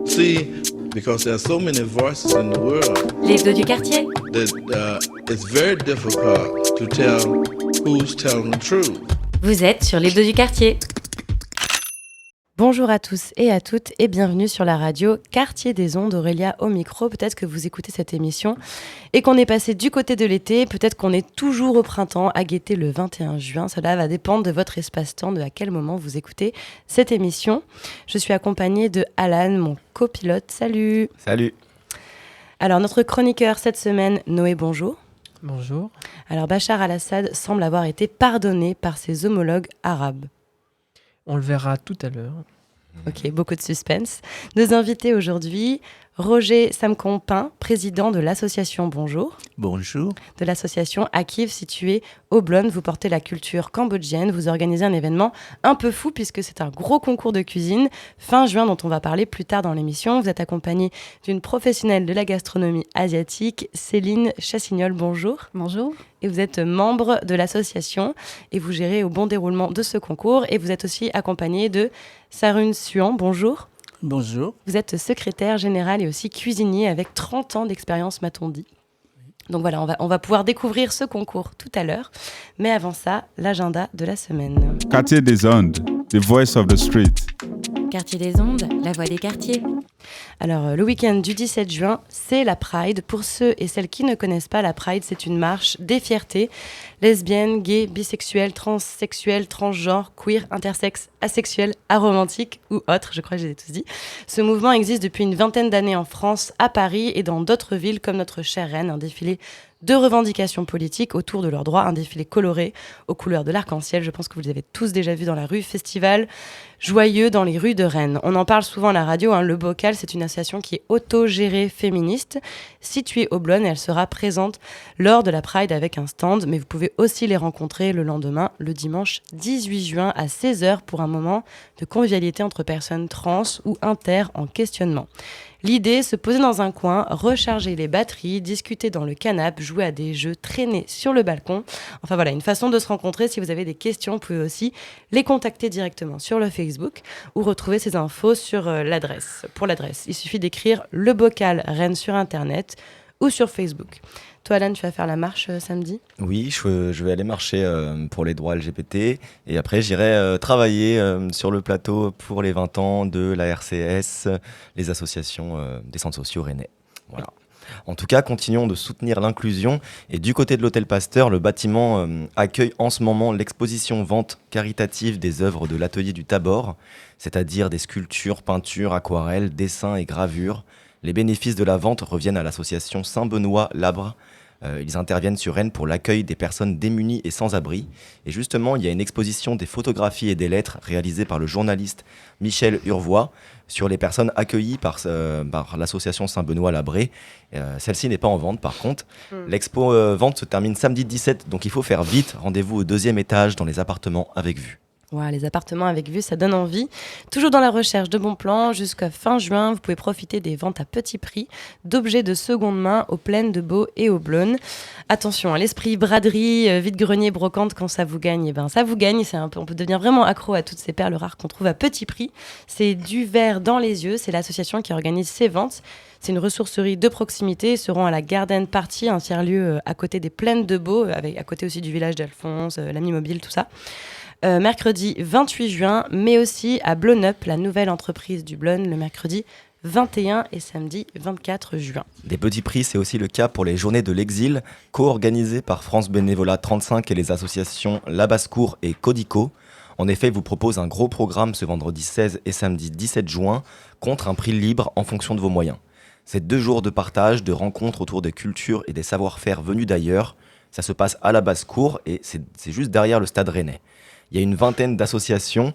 See, because there are so many voices in the world L'hebdo du quartier. that it's very difficult to tell who's telling the truth. Vous êtes sur l'hebdo du quartier. Bonjour à tous et à toutes et bienvenue sur la radio Quartier des Ondes, Aurélia au micro. Peut-être que vous écoutez cette émission et qu'on est passé du côté de l'été, peut-être qu'on est toujours au printemps à guetter le 21 juin. Cela va dépendre de votre espace-temps, de à quel moment vous écoutez cette émission. Je suis accompagnée de Alan, mon copilote. Salut. Salut. Alors notre chroniqueur cette semaine, Noé, bonjour. Bonjour. Alors Bachar al-Assad semble avoir été pardonné par ses homologues arabes. On le verra tout à l'heure. Ok, beaucoup de suspense. Nos invités aujourd'hui, Roger Samkompin, président de l'association Bonjour. Bonjour. De l'association Akiv située au Blon. Vous portez la culture cambodgienne. Vous organisez un événement un peu fou puisque c'est un gros concours de cuisine fin juin dont on va parler plus tard dans l'émission. Vous êtes accompagné d'une professionnelle de la gastronomie asiatique, Céline Chassignol. Bonjour. Bonjour. Et vous êtes membre de l'association et vous gérez au bon déroulement de ce concours. Et vous êtes aussi accompagné de Sarun Suan. Bonjour. Bonjour. Vous êtes secrétaire général et aussi cuisinier avec 30 ans d'expérience, m'a-t-on dit. Donc voilà, on va pouvoir découvrir ce concours tout à l'heure. Mais avant ça, l'agenda de la semaine. Quartier des Ondes, the voice of the street. Quartier des Ondes, la voix des quartiers. Alors, le week-end du 17 juin, c'est la Pride. Pour ceux et celles qui ne connaissent pas la Pride, c'est une marche des fiertés. Lesbiennes, gays, bisexuels, transsexuels, transgenres, queer, intersexes, asexuels, aromantiques ou autres, je crois que je les ai tous dit. Ce mouvement existe depuis une vingtaine d'années en France, à Paris et dans d'autres villes comme notre chère Rennes. Un défilé de revendications politiques autour de leurs droits, un défilé coloré aux couleurs de l'arc-en-ciel. Je pense que vous les avez tous déjà vus dans la rue. Festival joyeux dans les rues de Rennes. On en parle souvent à la radio. Le Bocal, c'est une association qui est autogérée féministe, située au Blon, et elle sera présente lors de la Pride avec un stand. Mais vous pouvez aussi les rencontrer le lendemain, le dimanche 18 juin à 16h pour un moment de convivialité entre personnes trans ou inter en questionnement. L'idée, se poser dans un coin, recharger les batteries, discuter dans le canapé, jouer à des jeux, traîner sur le balcon. Enfin voilà, une façon de se rencontrer. Si vous avez des questions, vous pouvez aussi les contacter directement sur le Facebook ou retrouver ces infos sur l'adresse. Pour l'adresse, il suffit d'écrire Le Bocal Rennes sur Internet ou sur Facebook. Toi, Alan, tu vas faire la marche samedi ? Oui, je vais aller marcher pour les droits LGBT et après j'irai travailler sur le plateau pour les 20 ans de la RCS, les associations des centres sociaux rennais. Voilà. En tout cas, continuons de soutenir l'inclusion et du côté de l'Hôtel Pasteur, le bâtiment accueille en ce moment l'exposition vente caritative des œuvres de l'atelier du Tabor, c'est-à-dire des sculptures, peintures, aquarelles, dessins et gravures. Les bénéfices de la vente reviennent à l'association Saint-Benoît-Labre. Ils interviennent sur Rennes pour l'accueil des personnes démunies et sans-abri. Et justement, il y a une exposition des photographies et des lettres réalisées par le journaliste Michel Urvois sur les personnes accueillies par l'association Saint-Benoît-Labré. Celle-ci n'est pas en vente par contre. L'expo vente se termine samedi 17, donc il faut faire vite. Rendez-vous au 2e étage dans les appartements avec vue. Voilà, les appartements avec vue, ça donne envie. Toujours dans la recherche de bons plans, jusqu'à fin juin, vous pouvez profiter des ventes à petit prix d'objets de seconde main aux Plaines de Beau et au Blon. Attention, l'esprit braderie, vide-grenier, brocante, quand ça vous gagne, ça vous gagne. On peut devenir vraiment accro à toutes ces perles rares qu'on trouve à petit prix. C'est du verre dans les yeux, c'est l'association qui organise ces ventes. C'est une ressourcerie de proximité. Ils seront à la Garden Party, un tiers-lieu à côté des Plaines de Beau, à côté aussi du village d'Alphonse, l'Ami Mobile, tout ça. Mercredi 28 juin, mais aussi à Blown Up, la nouvelle entreprise du Blon, le mercredi 21 et samedi 24 juin. Des petits prix, c'est aussi le cas pour les Journées de l'Exil, co-organisées par France Bénévolat 35 et les associations La Basse-Cour et Codico. En effet, ils vous proposent un gros programme ce vendredi 16 et samedi 17 juin, contre un prix libre en fonction de vos moyens. C'est 2 jours de partage, de rencontres autour des cultures et des savoir-faire venus d'ailleurs. Ça se passe à La Basse-Cour et c'est juste derrière le stade rennais. Il y a une vingtaine d'associations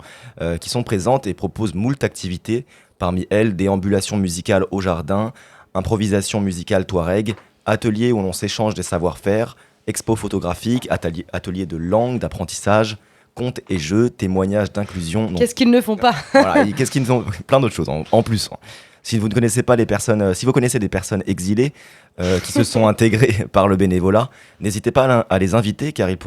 qui sont présentes et proposent moult activités. Parmi elles, déambulations musicales au jardin, improvisation musicale touareg, ateliers où l'on s'échange des savoir-faire, expos photographiques, ateliers de langue, d'apprentissage, contes et jeux, témoignages d'inclusion. Qu'est-ce qu'ils ne font pas ? Voilà, qu'est-ce qu'ils font ? Plein d'autres choses en plus. Si vous ne connaissez pas les personnes, si vous connaissez des personnes exilées qui se sont intégrées par le bénévolat, n'hésitez pas à les inviter car ils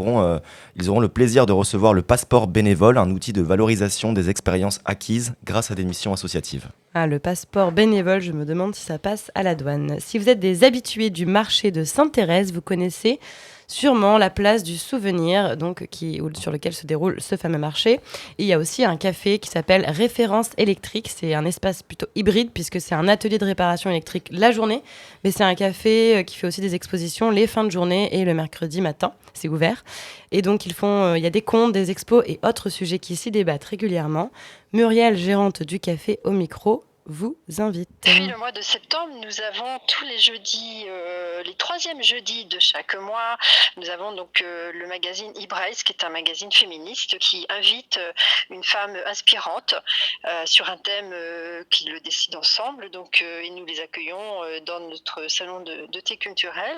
auront le plaisir de recevoir le passeport bénévole, un outil de valorisation des expériences acquises grâce à des missions associatives. Ah, le passeport bénévole, je me demande si ça passe à la douane. Si vous êtes des habitués du marché de Sainte-Thérèse, vous connaissez sûrement la place du souvenir, donc sur lequel se déroule ce fameux marché. Et il y a aussi un café qui s'appelle Référence électrique. C'est un espace plutôt hybride puisque c'est un atelier de réparation électrique la journée, mais c'est un café qui fait aussi des expositions les fins de journée et le mercredi matin. C'est ouvert. Et donc il y a des contes, des expos et autres sujets qui s'y débattent régulièrement. Muriel, gérante du café au micro, vous invite. Depuis le mois de septembre, nous avons tous les jeudis, les troisièmes jeudis de chaque mois, nous avons donc le magazine Ibraise, qui est un magazine féministe qui invite une femme inspirante sur un thème qu'ils le décident ensemble. Donc, et nous les accueillons dans notre salon de thé culturel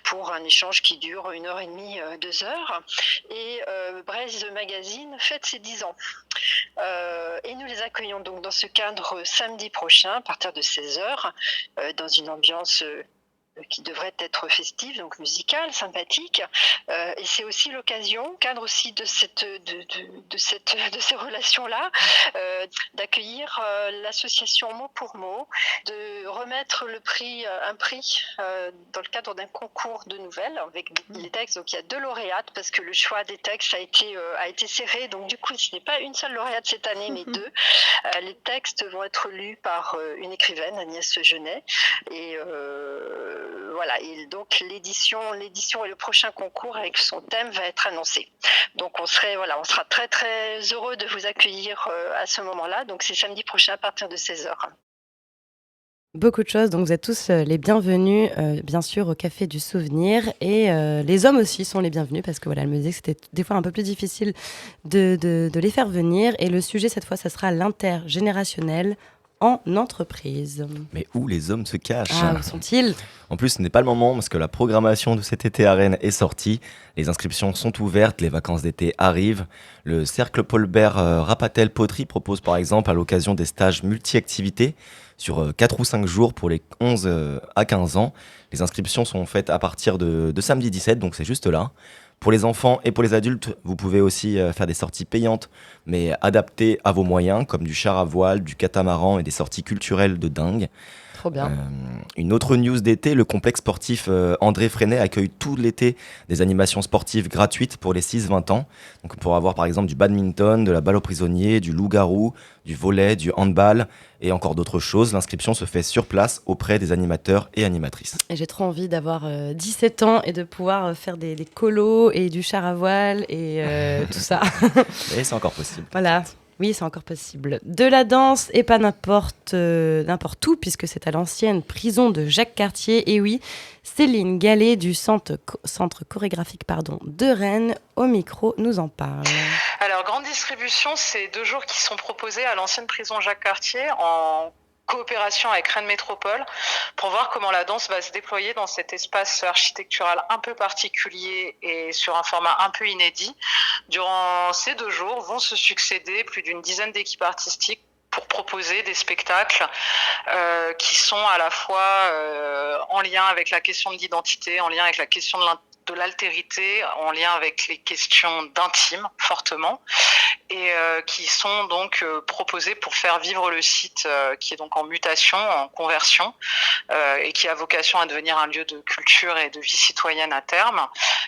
pour un échange qui dure 1h30, 2 heures. Et Braise Magazine fête ses 10 ans. Et nous les accueillons donc dans ce cadre samedi prochain à partir de 16h dans une ambiance qui devrait être festive, donc musicale, sympathique. Et c'est aussi l'occasion, cadre aussi de ces relations-là, d'accueillir l'association Mot pour Mot, de remettre un prix dans le cadre d'un concours de nouvelles avec les textes. Donc il y a 2 lauréates parce que le choix des textes a été serré. Donc du coup, ce n'est pas une seule lauréate cette année, mais 2. Les textes vont être lus par une écrivaine, Agnès Genet. Et voilà, et donc l'édition et le prochain concours avec son thème va être annoncé. Donc on sera très très heureux de vous accueillir à ce moment-là. Donc c'est samedi prochain à partir de 16h. Beaucoup de choses, donc vous êtes tous les bienvenus, bien sûr, au Café du Souvenir. Et les hommes aussi sont les bienvenus parce que voilà, elle me disait que c'était des fois un peu plus difficile de les faire venir. Et le sujet, cette fois, ça sera l'intergénérationnel en entreprise. Mais où les hommes se cachent? Où sont-ils? En plus, ce n'est pas le moment parce que la programmation de cet été à Rennes est sortie. Les inscriptions sont ouvertes, les vacances d'été arrivent. Le Cercle Paul Bert Rapatel Poterie propose par exemple à l'occasion des stages multi-activités sur 4 ou 5 jours pour les 11 à 15 ans. Les inscriptions sont faites à partir de samedi 17, donc c'est juste là. Pour les enfants et pour les adultes, vous pouvez aussi faire des sorties payantes, mais adaptées à vos moyens, comme du char à voile, du catamaran et des sorties culturelles de dingue. Trop bien. Une autre news d'été, le complexe sportif André Freinet accueille tout l'été des animations sportives gratuites pour les 6-20 ans. Donc pour avoir par exemple du badminton, de la balle aux prisonniers, du loup-garou, du volley, du handball et encore d'autres choses. L'inscription se fait sur place auprès des animateurs et animatrices. Et j'ai trop envie d'avoir 17 ans et de pouvoir faire des colos et du char à voile et tout ça. Et c'est encore possible. Voilà. Oui, c'est encore possible. De la danse et pas n'importe où, puisque c'est à l'ancienne prison de Jacques Cartier. Et oui, Céline Gallet du centre chorégraphique de Rennes, au micro, nous en parle. Alors, grande distribution, c'est 2 jours qui sont proposés à l'ancienne prison Jacques Cartier en coopération avec Rennes Métropole pour voir comment la danse va se déployer dans cet espace architectural un peu particulier et sur un format un peu inédit. Durant ces 2 jours vont se succéder plus d'une dizaine d'équipes artistiques pour proposer des spectacles qui sont à la fois en lien avec la question de l'identité, en lien avec la question de l'altérité, en lien avec les questions d'intime, fortement, et qui sont donc proposés pour faire vivre le site qui est donc en mutation, en conversion, et qui a vocation à devenir un lieu de culture et de vie citoyenne à terme.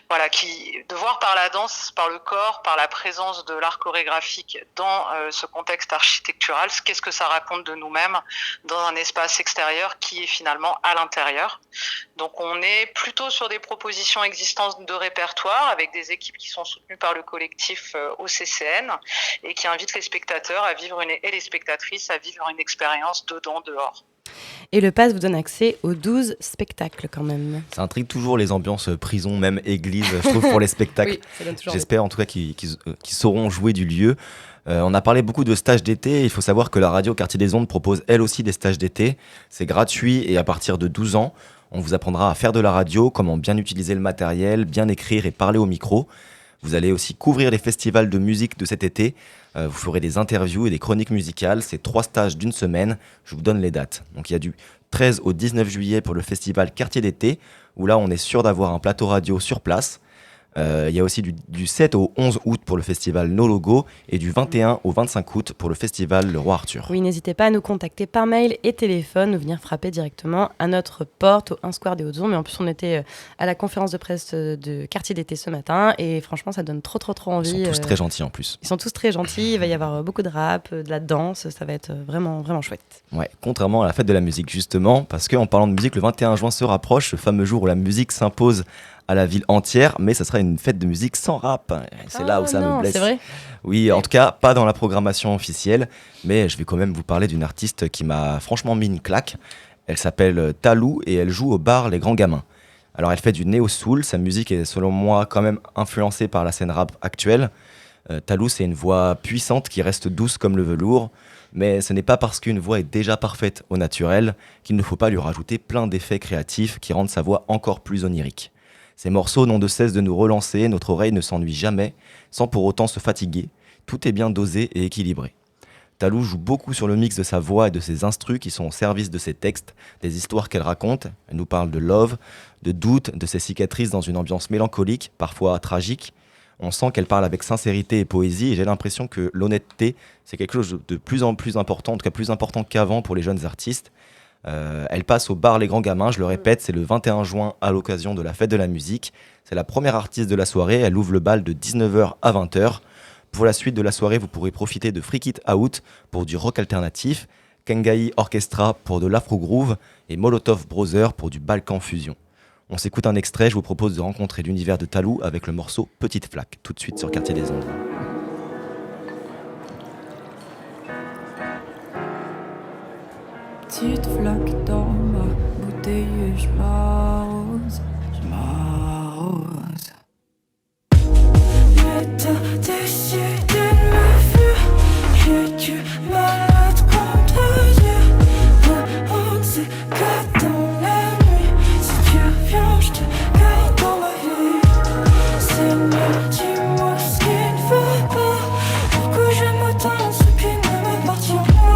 Voilà, de voir par la danse, par le corps, par la présence de l'art chorégraphique dans ce contexte architectural, qu'est-ce que ça raconte de nous-mêmes dans un espace extérieur qui est finalement à l'intérieur. Donc on est plutôt sur des propositions existantes de répertoire avec des équipes qui sont soutenues par le collectif OCCN et qui invitent les spectateurs et les spectatrices à vivre une expérience dedans, dehors. Et le pass vous donne accès aux 12 spectacles quand même. Ça intrigue toujours les ambiances prison, même église, je trouve, pour les spectacles. Oui, ça donne toujours J'espère en tout cas qu'ils sauront jouer du lieu. On a parlé beaucoup de stages d'été. Il faut savoir que la radio Quartier des Ondes propose elle aussi des stages d'été. C'est gratuit et à partir de 12 ans, on vous apprendra à faire de la radio, comment bien utiliser le matériel, bien écrire et parler au micro. Vous allez aussi couvrir les festivals de musique de cet été. Vous ferez des interviews et des chroniques musicales. C'est 3 stages d'1 semaine. Je vous donne les dates. Donc il y a du 13 au 19 juillet pour le festival Quartier d'été, où là on est sûr d'avoir un plateau radio sur place. Il y a aussi du 7 au 11 août pour le festival No Logo et du 21 au 25 août pour le festival Le Roi Arthur. Oui, n'hésitez pas à nous contacter par mail et téléphone ou venir frapper directement à notre porte au 1 Square des Hautes-Ondes. Mais en plus, on était à la conférence de presse de Quartier d'été ce matin et franchement, ça donne trop envie. Ils sont tous très gentils en plus. Ils sont tous très gentils, il va y avoir beaucoup de rap, de la danse, ça va être vraiment chouette. Ouais, contrairement à la fête de la musique justement, parce qu'en parlant de musique, le 21 juin se rapproche, le fameux jour où la musique s'impose à la ville entière, mais ça sera une fête de musique sans rap. C'est là où ça me blesse. C'est vrai ? Oui, en tout cas, pas dans la programmation officielle, mais je vais quand même vous parler d'une artiste qui m'a franchement mis une claque. Elle s'appelle Talou et elle joue au bar Les Grands Gamins. Alors elle fait du néo-soul, sa musique est selon moi quand même influencée par la scène rap actuelle. Talou, c'est une voix puissante qui reste douce comme le velours, mais ce n'est pas parce qu'une voix est déjà parfaite au naturel qu'il ne faut pas lui rajouter plein d'effets créatifs qui rendent sa voix encore plus onirique. Ces morceaux n'ont de cesse de nous relancer, notre oreille ne s'ennuie jamais, sans pour autant se fatiguer. Tout est bien dosé et équilibré. Talou joue beaucoup sur le mix de sa voix et de ses instrus qui sont au service de ses textes, des histoires qu'elle raconte. Elle nous parle de love, de doute, de ses cicatrices dans une ambiance mélancolique, parfois tragique. On sent qu'elle parle avec sincérité et poésie et j'ai l'impression que l'honnêteté, c'est quelque chose de plus en plus important, en tout cas plus important qu'avant pour les jeunes artistes. Elle passe au bar Les Grands Gamins, je le répète, c'est le 21 juin à l'occasion de la fête de la musique. C'est la première artiste de la soirée, elle ouvre le bal de 19h à 20h. Pour la suite de la soirée, vous pourrez profiter de Freak It Out pour du rock alternatif, Kengai Orchestra pour de l'afro groove et Molotov Brothers pour du Balkan Fusion. On s'écoute un extrait, je vous propose de rencontrer l'univers de Talou avec le morceau Petite Flaque, tout de suite sur Quartier des Ondes. Petite flaque dans ma bouteille et je m'arrose. Mais t'as décidé de me fuir, j'ai du mal à te contredire. On se gâte dans la nuit, si tu reviens je te garde dans ma vie. Seigneur, dis-moi ce qu'il ne va pas, pourquoi j'aime autant ce qui ne m'appartient pas.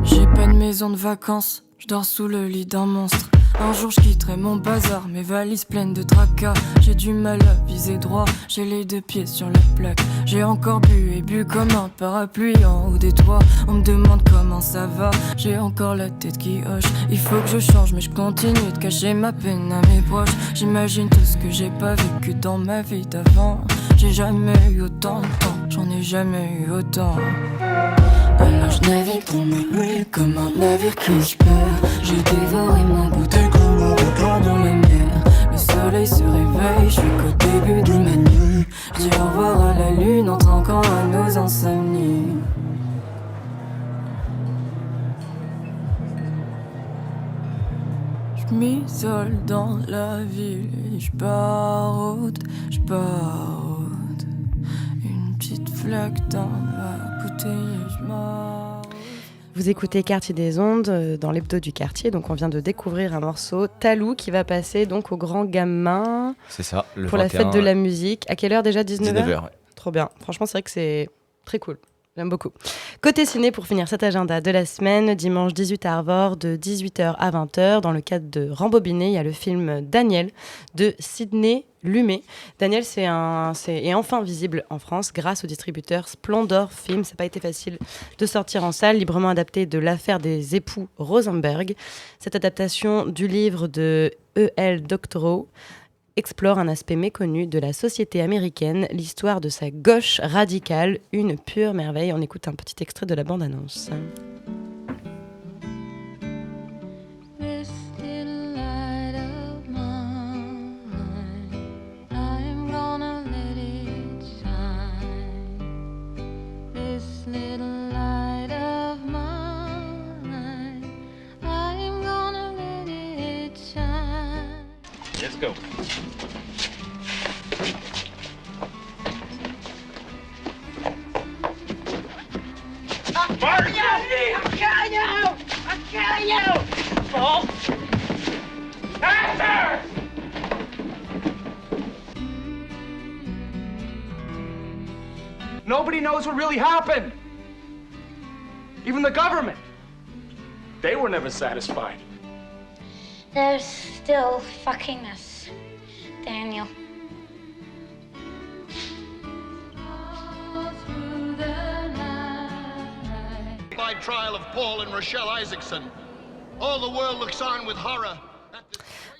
J'ai pas de maison de vacances, je dors sous le lit d'un monstre. Un jour je quitterai mon bazar, mes valises pleines de tracas. J'ai du mal à viser droit, j'ai les 2 pieds sur la plaque. J'ai encore bu et bu comme un parapluie en haut des toits. On me demande comment ça va, j'ai encore la tête qui hoche. Il faut que je change mais je continue de cacher ma peine à mes proches. J'imagine tout ce que j'ai pas vécu dans ma vie d'avant. J'ai jamais eu autant de temps, j'en ai jamais eu autant. Alors je navigue dans mes nuits comme un navire qui se perd. J'ai dévoré ma bouteille comme un requin dans la mer. Le soleil se réveille, je suis qu'au début de ma nuit. Je dis au revoir à la lune en trinquant à nos insomnies. Je m'isole dans la ville et je barode. Une petite flaque dans ma bouteille et je m'arrose. Vous écoutez Quartier des Ondes dans l'hebdo du quartier, donc on vient de découvrir un morceau Talou qui va passer donc au Grand Gamin. C'est ça, le pour 21, la fête de la musique. À quelle heure déjà? 19h 19h, ouais. Trop bien. Franchement, c'est vrai que c'est très cool. J'aime beaucoup. Côté ciné, pour finir cet agenda de la semaine, dimanche 18 à Arvor, de 18h à 20h, dans le cadre de Rembobiné, il y a le film Daniel de Sidney Lumet. Daniel, est enfin visible en France grâce au distributeur Splendor Film. Ça n'a pas été facile de sortir en salle, librement adapté de l'affaire des époux Rosenberg. Cette adaptation du livre de E.L. Doctorow explore un aspect méconnu de la société américaine, l'histoire de sa gauche radicale, une pure merveille. On écoute un petit extrait de la bande-annonce. Let's go. I'm killing you! I'm killing you! I'm killing you! Oh! Answer! Nobody knows what really happened. Even the government. They were never satisfied. They're still fucking us, Daniel. By trial of Paul and Rochelle Isaacson. All the world looks on with horror.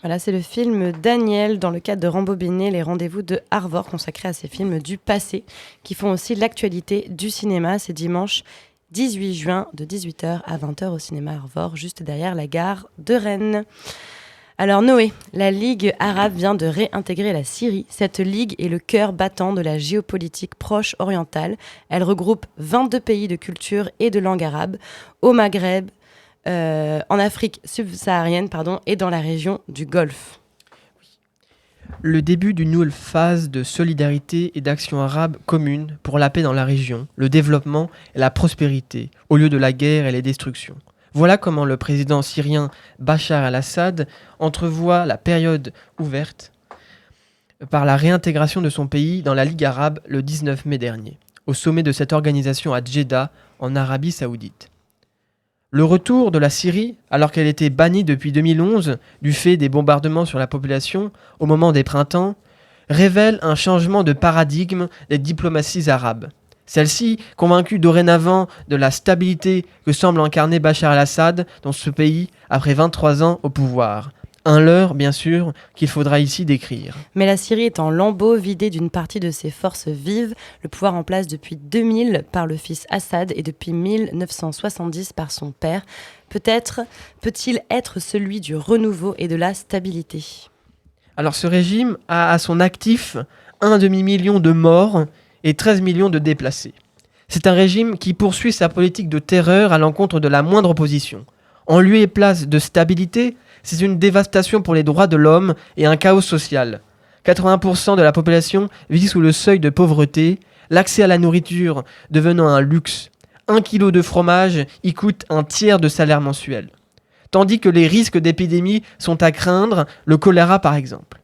Voilà, c'est le film Daniel dans le cadre de Rembobiner les rendez-vous de Arvor consacré à ces films du passé qui font aussi l'actualité du cinéma. C'est dimanche 18 juin de 18h à 20h au cinéma Arvor, juste derrière la gare de Rennes. Alors Noé, la Ligue arabe vient de réintégrer la Syrie. Cette ligue est le cœur battant de la géopolitique proche orientale. Elle regroupe 22 pays de culture et de langue arabe au Maghreb, en Afrique subsaharienne et dans la région du Golfe. Le début d'une nouvelle phase de solidarité et d'action arabe commune pour la paix dans la région, le développement et la prospérité, au lieu de la guerre et les destructions. Voilà comment le président syrien Bachar al-Assad entrevoit la période ouverte par la réintégration de son pays dans la Ligue arabe le 19 mai dernier, au sommet de cette organisation à Djeddah, en Arabie saoudite. Le retour de la Syrie, alors qu'elle était bannie depuis 2011 du fait des bombardements sur la population au moment des printemps, révèle un changement de paradigme des diplomaties arabes. Celle-ci, convaincue dorénavant de la stabilité que semble incarner Bachar al-Assad dans ce pays après 23 ans au pouvoir. Un leurre, bien sûr, qu'il faudra ici décrire. Mais la Syrie est en lambeaux, vidée d'une partie de ses forces vives, le pouvoir en place depuis 2000 par le fils Assad et depuis 1970 par son père. Peut-il être celui du renouveau et de la stabilité ? Alors ce régime a à son actif 1 demi-million de morts et 13 millions de déplacés. C'est un régime qui poursuit sa politique de terreur à l'encontre de la moindre opposition. En lieu et place de stabilité, c'est une dévastation pour les droits de l'homme et un chaos social. 80% de la population vit sous le seuil de pauvreté, l'accès à la nourriture devenant un luxe. 1 kilo de fromage y coûte un tiers de salaire mensuel. Tandis que les risques d'épidémie sont à craindre, le choléra par exemple.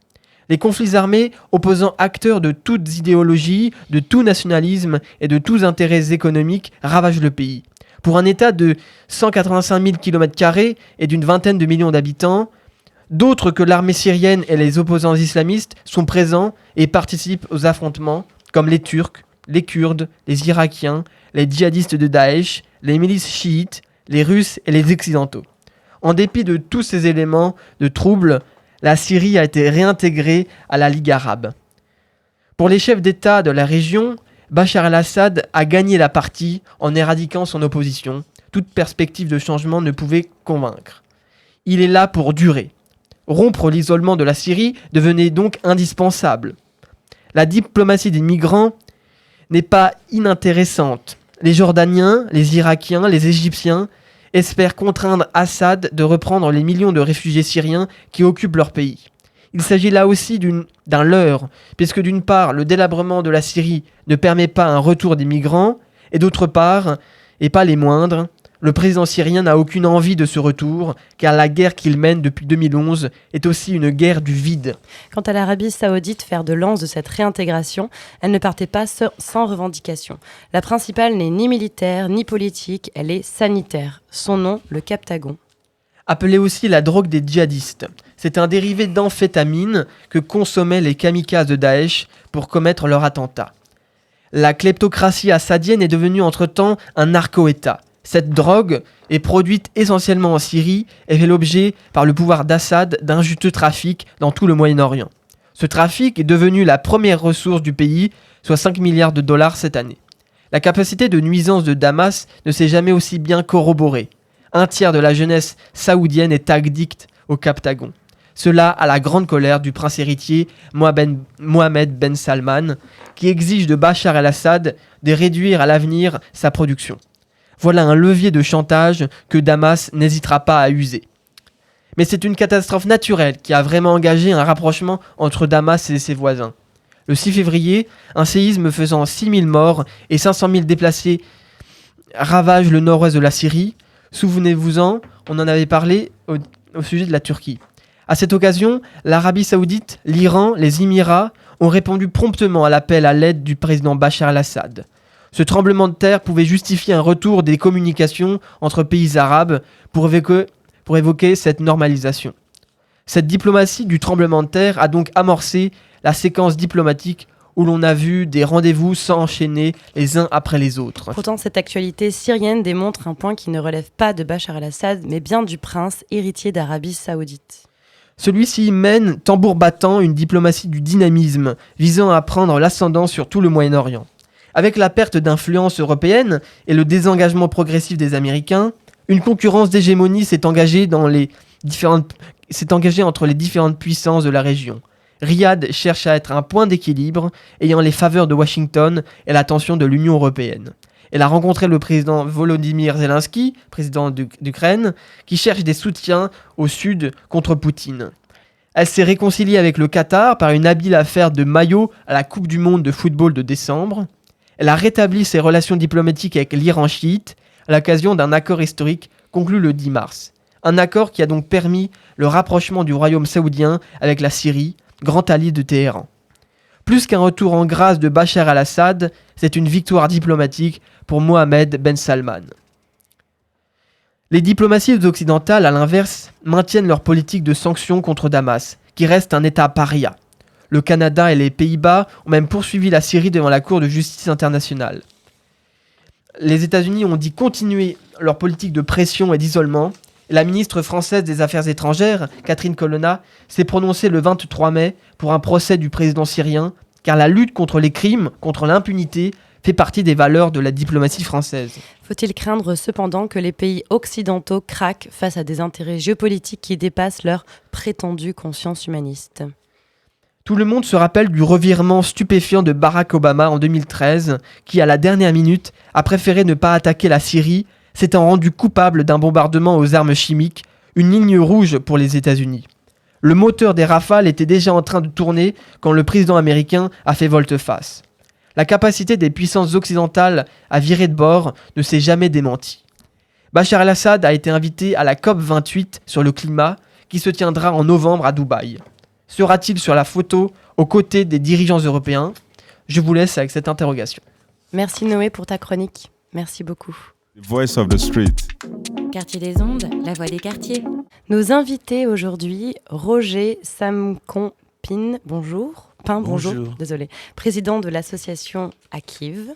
Les conflits armés opposant acteurs de toutes idéologies, de tout nationalisme et de tous intérêts économiques ravagent le pays. Pour un État de 185 000 km² et d'une vingtaine de millions d'habitants, d'autres que l'armée syrienne et les opposants islamistes sont présents et participent aux affrontements, comme les Turcs, les Kurdes, les Irakiens, les djihadistes de Daesh, les milices chiites, les Russes et les Occidentaux. En dépit de tous ces éléments de trouble, la Syrie a été réintégrée à la Ligue arabe. Pour les chefs d'État de la région, Bachar al-Assad a gagné la partie en éradiquant son opposition. Toute perspective de changement ne pouvait convaincre. Il est là pour durer. Rompre l'isolement de la Syrie devenait donc indispensable. La diplomatie des migrants n'est pas inintéressante. Les Jordaniens, les Irakiens, les Égyptiens espèrent contraindre Assad de reprendre les millions de réfugiés syriens qui occupent leur pays. Il s'agit là aussi d'un leurre, puisque d'une part, le délabrement de la Syrie ne permet pas un retour des migrants, et d'autre part, et pas les moindres, le président syrien n'a aucune envie de ce retour, car la guerre qu'il mène depuis 2011 est aussi une guerre du vide. Quant à l'Arabie saoudite, fer de lance de cette réintégration, elle ne partait pas sans revendication. La principale n'est ni militaire ni politique, elle est sanitaire. Son nom, le Captagon. Appelée aussi la drogue des djihadistes. C'est un dérivé d'amphétamine que consommaient les kamikazes de Daesh pour commettre leur attentat. La kleptocratie assadienne est devenue entre-temps un narco-État. Cette drogue est produite essentiellement en Syrie et fait l'objet, par le pouvoir d'Assad, d'un juteux trafic dans tout le Moyen-Orient. Ce trafic est devenu la première ressource du pays, soit 5 milliards de dollars cette année. La capacité de nuisance de Damas ne s'est jamais aussi bien corroborée. 1/3 de la jeunesse saoudienne est addict au Captagon. Cela à la grande colère du prince héritier Mohammed Ben Salman, qui exige de Bachar el-Assad de réduire à l'avenir sa production. Voilà un levier de chantage que Damas n'hésitera pas à user. Mais c'est une catastrophe naturelle qui a vraiment engagé un rapprochement entre Damas et ses voisins. Le 6 février, un séisme faisant 6 000 morts et 500 000 déplacés ravage le nord-ouest de la Syrie. Souvenez-vous-en, on en avait parlé au sujet de la Turquie. À cette occasion, l'Arabie saoudite, l'Iran, les Émirats ont répondu promptement à l'appel à l'aide du président Bachar el-Assad. Ce tremblement de terre pouvait justifier un retour des communications entre pays arabes pour évoquer cette normalisation. Cette diplomatie du tremblement de terre a donc amorcé la séquence diplomatique où l'on a vu des rendez-vous s'enchaîner les uns après les autres. Pourtant, cette actualité syrienne démontre un point qui ne relève pas de Bachar el-Assad, mais bien du prince héritier d'Arabie Saoudite. Celui-ci mène, tambour battant, une diplomatie du dynamisme, visant à prendre l'ascendant sur tout le Moyen-Orient. Avec la perte d'influence européenne et le désengagement progressif des Américains, une concurrence d'hégémonie s'est engagée entre les différentes puissances de la région. Riyad cherche à être un point d'équilibre, ayant les faveurs de Washington et l'attention de l'Union européenne. Elle a rencontré le président Volodymyr Zelensky, président d'Ukraine, qui cherche des soutiens au sud contre Poutine. Elle s'est réconciliée avec le Qatar par une habile affaire de maillot à la Coupe du monde de football de décembre. Elle a rétabli ses relations diplomatiques avec l'Iran chiite à l'occasion d'un accord historique conclu le 10 mars. Un accord qui a donc permis le rapprochement du royaume saoudien avec la Syrie, grand allié de Téhéran. Plus qu'un retour en grâce de Bachar al-Assad, c'est une victoire diplomatique pour Mohammed Ben Salman. Les diplomaties occidentales, à l'inverse, maintiennent leur politique de sanctions contre Damas, qui reste un État paria. Le Canada et les Pays-Bas ont même poursuivi la Syrie devant la Cour de justice internationale. Les États-Unis ont dit continuer leur politique de pression et d'isolement. La ministre française des Affaires étrangères, Catherine Colonna, s'est prononcée le 23 mai pour un procès du président syrien, car la lutte contre les crimes, contre l'impunité, fait partie des valeurs de la diplomatie française. Faut-il craindre cependant que les pays occidentaux craquent face à des intérêts géopolitiques qui dépassent leur prétendue conscience humaniste ? Tout le monde se rappelle du revirement stupéfiant de Barack Obama en 2013, qui, à la dernière minute, a préféré ne pas attaquer la Syrie, s'étant rendu coupable d'un bombardement aux armes chimiques, une ligne rouge pour les États-Unis. Le moteur des Rafales était déjà en train de tourner quand le président américain a fait volte-face. La capacité des puissances occidentales à virer de bord ne s'est jamais démentie. Bachar el-Assad a été invité à la COP28 sur le climat, qui se tiendra en novembre à Dubaï. Sera-t-il sur la photo aux côtés des dirigeants européens ? Je vous laisse avec cette interrogation. Merci Noé pour ta chronique. Merci beaucoup. The voice of the street. Quartier des ondes, la voix des quartiers. Nos invités aujourd'hui, Roger Samkompin, bonjour. Bonjour. Désolé. Président de l'association Akiv.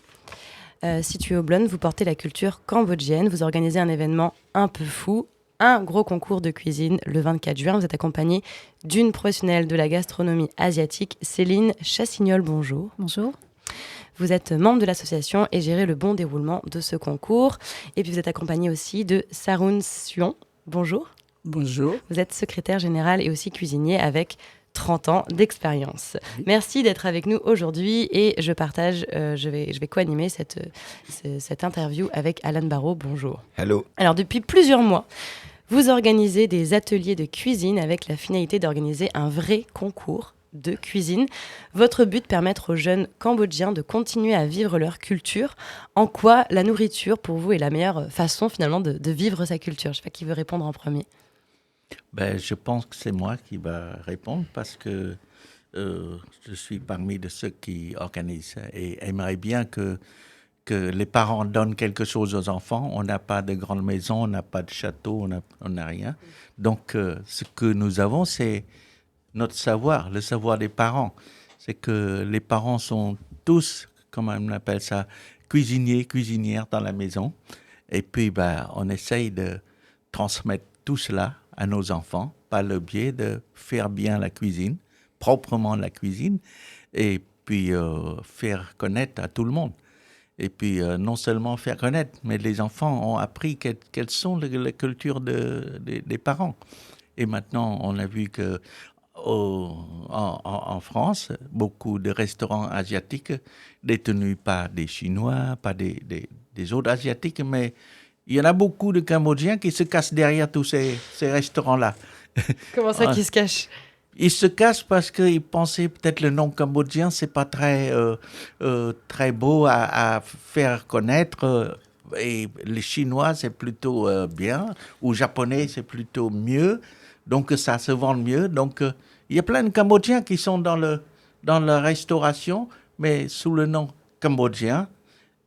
Situé au Blon, vous portez la culture cambodgienne. Vous organisez un événement un peu fou, un gros concours de cuisine le 24 juin. Vous êtes accompagné d'une professionnelle de la gastronomie asiatique, Céline Chassignol. Bonjour. Bonjour. Vous êtes membre de l'association et gérez le bon déroulement de ce concours. Et puis vous êtes accompagné aussi de Sarun Sion. Bonjour. Bonjour. Vous êtes secrétaire général et aussi cuisinier avec 30 ans d'expérience. Oui. Merci d'être avec nous aujourd'hui et je vais co-animer cette interview avec Alan Barraud. Bonjour. Hello. Alors depuis plusieurs mois, vous organisez des ateliers de cuisine avec la finalité d'organiser un vrai concours de cuisine. Votre but, permettre aux jeunes Cambodgiens de continuer à vivre leur culture. En quoi la nourriture, pour vous, est la meilleure façon finalement de vivre sa culture ? Je ne sais pas qui veut répondre en premier. Je pense que c'est moi qui va répondre parce que je suis parmi de ceux qui organisent et aimeraient bien que les parents donnent quelque chose aux enfants. On n'a pas de grande maison, on n'a pas de château, on n'a rien. Donc, ce que nous avons, c'est notre savoir, le savoir des parents. C'est que les parents sont tous, comment on appelle ça, cuisiniers, cuisinières dans la maison. Et puis, on essaye de transmettre tout cela à nos enfants par le biais de faire bien la cuisine, proprement la cuisine, et puis faire connaître à tout le monde. Et puis non seulement faire connaître, mais les enfants ont appris quelles sont les cultures des parents. Et maintenant, on a vu que en France, beaucoup de restaurants asiatiques détenus par des Chinois, par des autres Asiatiques, mais il y en a beaucoup de Cambodgiens qui se cachent derrière tous ces restaurants-là. Comment ça, qui se cachent ? Ils se cachent parce qu'ils pensaient peut-être le nom cambodgien, c'est pas très beau à faire connaître. Et les Chinois, c'est plutôt bien. Ou Japonais, c'est plutôt mieux. Donc, ça se vend mieux. Donc, il y a plein de Cambodgiens qui sont dans la restauration, mais sous le nom cambodgien.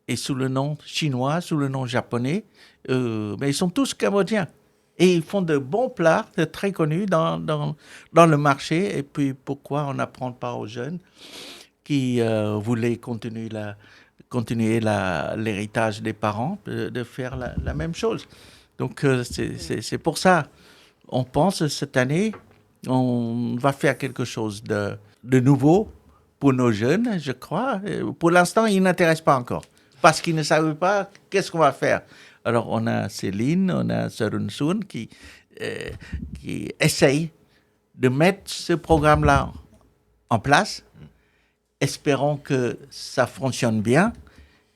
et sous le nom chinois, sous le nom japonais, mais ils sont tous cambodgiens. Et ils font de bons plats, très connus dans le marché. Et puis, pourquoi on n'apprend pas aux jeunes qui voulaient continuer l'héritage des parents de faire la même chose. Donc, c'est pour ça. On pense cette année, on va faire quelque chose de nouveau pour nos jeunes, je crois. Pour l'instant, ils n'intéressent pas encore parce qu'ils ne savent pas qu'est-ce qu'on va faire. Alors, on a Céline, on a Sarun Soon qui essayent de mettre ce programme-là en place. Espérons que ça fonctionne bien.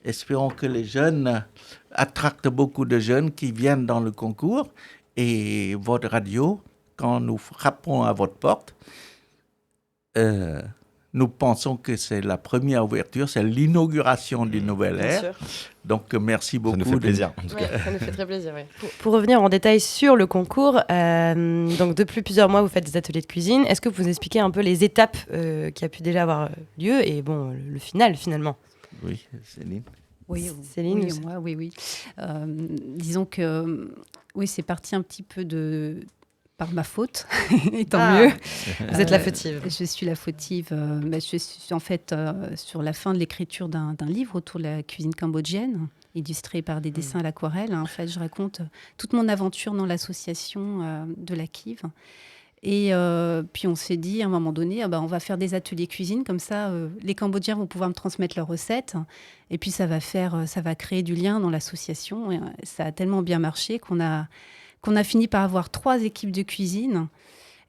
Espérons que les jeunes attractent beaucoup de jeunes qui viennent dans le concours. Et votre radio, quand nous frappons à votre porte, nous pensons que c'est la première ouverture, c'est l'inauguration d'une nouvelle ère. Donc, merci beaucoup. Ça nous fait plaisir, en tout cas. Ça nous fait très plaisir, oui. Pour revenir en détail sur le concours, donc depuis plusieurs mois, vous faites des ateliers de cuisine. Est-ce que vous expliquez un peu les étapes qui a pu déjà avoir lieu et bon, le final, finalement? Oui, Céline. Oui, Céline, oui, moi, oui. Disons que oui, c'est parti un petit peu par ma faute, et tant mieux. Vous êtes la fautive. Je suis la fautive. Je suis en fait sur la fin de l'écriture d'un livre autour de la cuisine cambodgienne, illustré par des dessins à l'aquarelle. En fait, je raconte toute mon aventure dans l'association de la Kiv. Et puis on s'est dit à un moment donné, on va faire des ateliers cuisine, comme ça les Cambodgiens vont pouvoir me transmettre leurs recettes, et puis ça va créer du lien dans l'association. Et ça a tellement bien marché qu'on a fini par avoir 3 équipes de cuisine.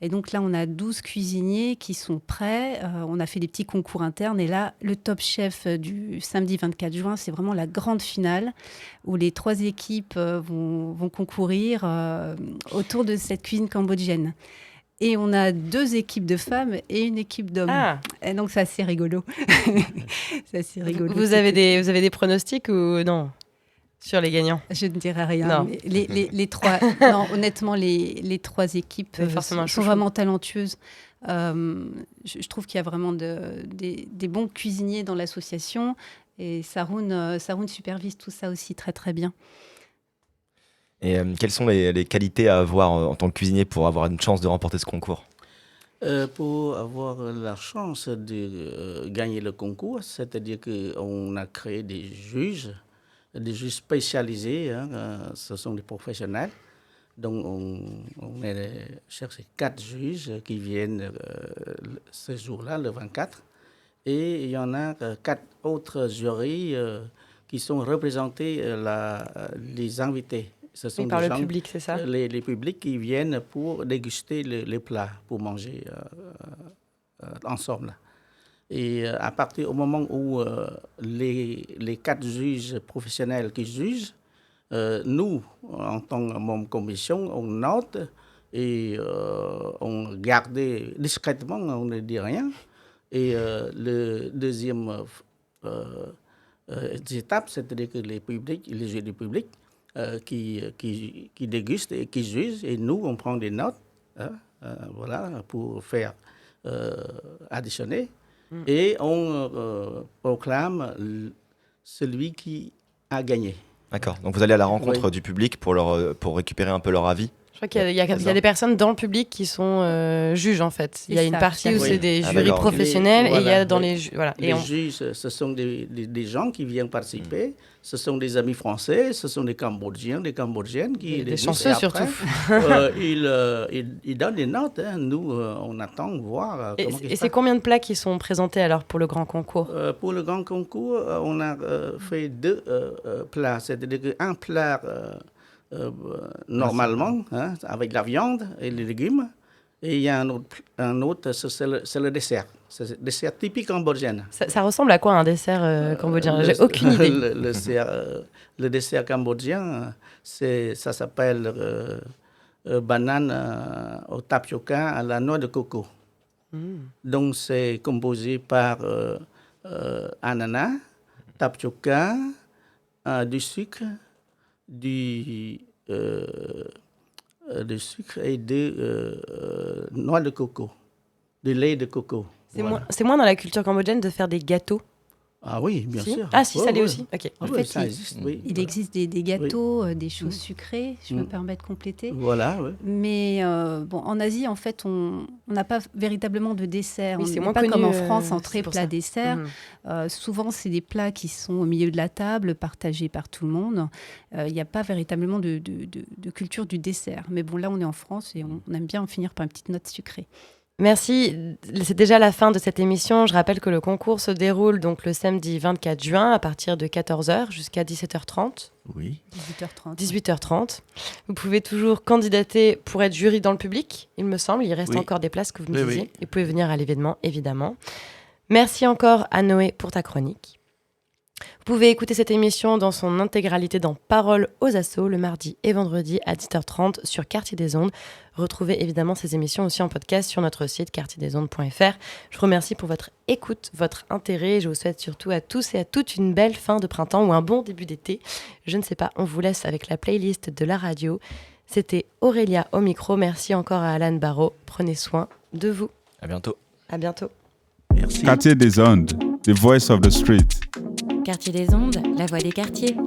Et donc là, on a 12 cuisiniers qui sont prêts. On a fait des petits concours internes. Et là, le Top Chef du samedi 24 juin, c'est vraiment la grande finale où les 3 équipes vont concourir autour de cette cuisine cambodgienne. Et on a 2 équipes de femmes et une équipe d'hommes. Ah. Et donc, c'est assez rigolo. C'est assez rigolo. Vous avez des pronostics ou non sur les gagnants? Je ne dirai rien. Non. Mais les 3, non, honnêtement, les 3 équipes sont vraiment talentueuses. Je trouve qu'il y a vraiment des bons cuisiniers dans l'association. Et Sarun supervise tout ça aussi très, très bien. Et quelles sont les qualités à avoir en tant que cuisinier pour avoir une chance de remporter ce concours? Pour avoir la chance de gagner le concours, c'est-à-dire qu'on a créé des juges spécialisés, ce sont des professionnels. Donc on a cherché 4 juges qui viennent ce jour-là, le 24. Et il y en a 4 autres jurys qui sont représentés les invités. Ce sont par des le gens, public, c'est ça? Les publics qui viennent pour déguster les plats, pour manger ensemble. Et à partir du moment où les 4 juges professionnels qui jugent, nous, en tant que membre de commission, on note et on garde discrètement, on ne dit rien. Et le deuxième étape, c'est-à-dire que les juges du public, qui dégustent et qui jugent, et nous, on prend des notes, voilà, pour faire additionner, et on proclame celui qui a gagné. D'accord, donc vous allez à la rencontre du public pour récupérer un peu leur avis? Je crois qu'il y a des personnes dans le public qui sont juges, en fait. Il y a une partie où c'est des jurys professionnels et il y a dans les... Voilà. Les juges, ce sont des gens qui viennent participer. Ce sont des amis français, ce sont des Cambodgiens, des Cambodgiennes. Des chanceux, surtout. Ils donnent des notes. Nous, on attend voir comment et c'est combien de plats qui sont présentés alors pour le grand concours? Pour le grand concours, on a fait 2 plats. C'est-à-dire qu'un plat... normalement, avec la viande et les légumes. Et il y a un autre c'est le dessert. C'est le dessert typique cambodgien. Ça ressemble à quoi un dessert cambodgien? J'ai aucune idée. Le dessert cambodgien, ça s'appelle banane au tapioca à la noix de coco. Donc c'est composé par ananas, tapioca, du sucre, du sucre et de noix de coco, de lait de coco. C'est moins dans la culture cambodgienne de faire des gâteaux? Ah oui, bien Si sûr. Ah si, Ouais, salé ouais. aussi. Ok. Ah En ouais, fait, ça existe, oui. il existe des gâteaux, des choses sucrées, je me permets de compléter. Voilà, oui. Mais bon, en Asie, en fait, on n'a pas véritablement de dessert. Oui, On c'est n'est moins pas connu, comme en France, c'est entrée, pour plat, ça. dessert. Souvent, c'est des plats qui sont au milieu de la table, partagés par tout le monde. Il n'y a pas véritablement de culture du dessert. Mais bon, là, on est en France et on aime bien en finir par une petite note sucrée. Merci. C'est déjà la fin de cette émission. Je rappelle que le concours se déroule donc le samedi 24 juin à partir de 14h jusqu'à 17h30. Oui. 18h30. 18h30. Vous pouvez toujours candidater pour être jury dans le public, il me semble. Il reste Oui. encore des places que vous me Oui, disiez. oui. Vous pouvez venir à l'événement, évidemment. Merci encore à Noé pour ta chronique. Vous pouvez écouter cette émission dans son intégralité dans Paroles aux Assos le mardi et vendredi à 10h30 sur Quartier des Ondes. Retrouvez évidemment ces émissions aussi en podcast sur notre site quartierdesondes.fr. Je vous remercie pour votre écoute, votre intérêt. Je vous souhaite surtout à tous et à toutes une belle fin de printemps ou un bon début d'été. Je ne sais pas, on vous laisse avec la playlist de la radio. C'était Aurélia au micro. Merci encore à Alan Barraud. Prenez soin de vous. À bientôt. À bientôt. Merci. Quartier des Ondes, the voice of the street. Quartier des Ondes, la voix des quartiers.